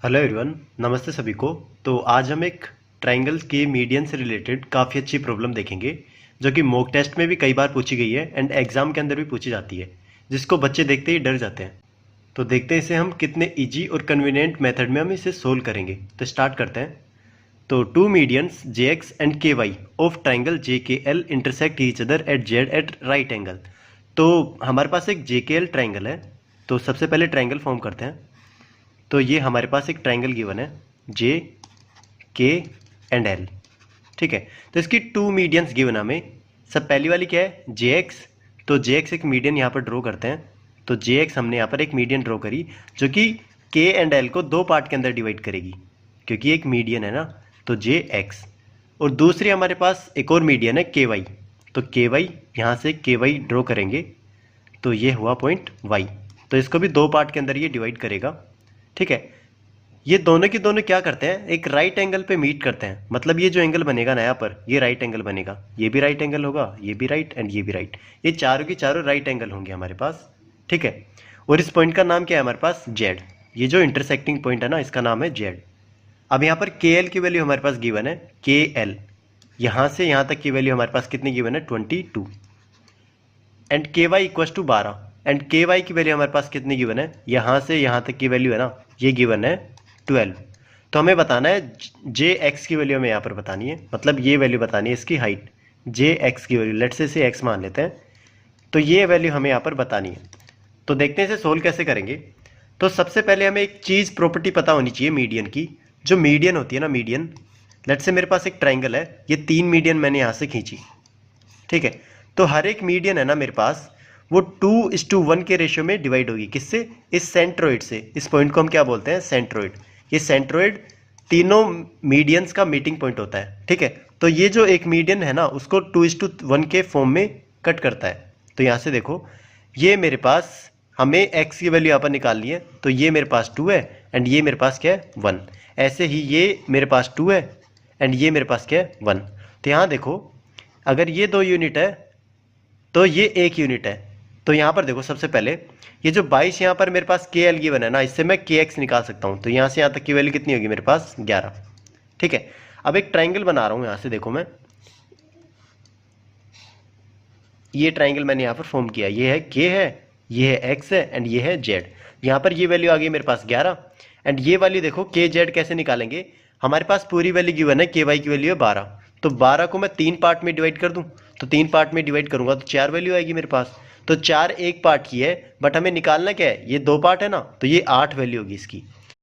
Hello everyone, नमस्ते सभी को। तो आज हम एक ट्रायंगल के मीडियन से रिलेटेड काफ़ी अच्छी प्रॉब्लम देखेंगे जो कि मॉक टेस्ट में भी कई बार पूछी गई है एंड एग्जाम के अंदर भी पूछी जाती है, जिसको बच्चे देखते ही डर जाते हैं। तो देखते हैं इसे हम कितने इजी और कन्वीनियंट मेथड में हम इसे सोल्व करेंगे। तो स्टार्ट करते हैं। तो two medians J X and K Y of triangle J K L intersect each other at Z at right angle. तो हमारे पास एक जे के एल ट्राइंगल है। तो सबसे पहले ट्राइंगल फॉर्म करते हैं। तो ये हमारे पास एक ट्राइंगल गिवन है जे के एंड एल। ठीक है, तो इसकी टू मीडियंस गिवन हमें। सब पहली वाली क्या है, जे एक्स। तो जे एक्स एक मीडियन यहाँ पर ड्रॉ करते हैं। तो जे एक्स हमने यहाँ पर एक मीडियन ड्रॉ करी जो कि के एंड एल को दो पार्ट के अंदर डिवाइड करेगी, क्योंकि एक मीडियन है ना। तो जे एक्स। और दूसरी हमारे पास एक और मीडियन है के वाई। तो के वाई, यहाँ से के वाई ड्रॉ करेंगे। तो ये हुआ पॉइंट वाई। तो इसको भी दो पार्ट के अंदर ये डिवाइड करेगा। ठीक है, ये दोनों के दोनों क्या करते हैं, एक राइट एंगल पे मीट करते हैं। मतलब ये जो एंगल बनेगा ना यहाँ पर, ये राइट एंगल बनेगा। ये भी राइट एंगल होगा, ये भी राइट एंड ये भी राइट। ये चारों की चारों राइट एंगल होंगे हमारे पास। ठीक है, और इस पॉइंट का नाम क्या है हमारे पास, जेड। ये जो इंटरसेक्टिंग पॉइंट है ना, इसका नाम है जेड। अब यहाँ पर के एल की वैल्यू हमारे पास गिवन है, के एल। यहाँ से यहाँ तक की वैल्यू हमारे पास कितनी गिवन है, 22। And K Y equals to 12। And K Y की वैल्यू हमारे पास कितनी गिवन है, यहाँ से यहाँ तक की वैल्यू है ना, ये गिवन है 12। तो हमें बताना है जे एक्स की वैल्यू हमें यहाँ पर बतानी है। मतलब ये वैल्यू बतानी है इसकी हाइट, जे एक्स की वैल्यू। लेट्स से इसे एक्स मान लेते हैं। तो ये वैल्यू हमें यहाँ पर बतानी है। तो देखते हैं इसे सोल्व कैसे करेंगे। तो सबसे पहले हमें एक चीज़ प्रॉपर्टी पता होनी चाहिए मीडियन की। जो मीडियन होती है ना, मीडियन। लेट्स से मेरे पास एक ट्राइंगल है, ये 3 मीडियन मैंने यहाँ से खींची। ठीक है, तो हर एक मीडियन है ना मेरे पास, वो 2:1 के रेशियो में डिवाइड होगी। किससे, इस सेंट्रोइड से। इस पॉइंट को हम क्या बोलते हैं, सेंट्रोइड। ये सेंट्रोइड तीनों मीडियंस का मीटिंग पॉइंट होता है। ठीक है, तो ये जो एक मीडियन है ना, उसको 2:1 के फॉर्म में कट करता है। तो यहाँ से देखो, ये मेरे पास, हमें x की वैल्यू यहाँ पर निकालनी है। तो ये मेरे पास 2 है एंड ये मेरे पास क्या है, 1। ऐसे ही ये मेरे पास 2 है एंड ये मेरे पास क्या है, 1। तो यहाँ देखो, अगर ये 2 यूनिट है तो ये 1 यूनिट है। तो यहाँ पर देखो, सबसे पहले ये जो 22 यहाँ पर मेरे पास के एल गिवन है ना, इससे मैं के एक्स निकाल सकता हूँ। तो यहाँ से यहाँ तक की वैल्यू कितनी होगी मेरे पास, 11। ठीक है, अब एक ट्राइंगल बना रहा हूँ यहाँ से। देखो मैं, ये ट्राइंगल मैंने यहाँ पर फॉर्म किया। ये है के है, ये है एक्स है एंड ये है जेड। यहाँ पर ये वैल्यू आ गई मेरे पास 11। एंड ये वाली देखो, के जेड कैसे निकालेंगे। हमारे पास पूरी वैल्यू गिवन है, के वाई की वैल्यू है 12। तो 12 को मैं 3 पार्ट में डिवाइड कर दूं। तो 3 पार्ट में डिवाइड करूंगा तो 4 वैल्यू आएगी मेरे पास। तो 4 एक पार्ट की है, बट हमें निकालना क्या है, ये 2 पार्ट है ना, तो ये 8 वैल्यू होगी इसकी।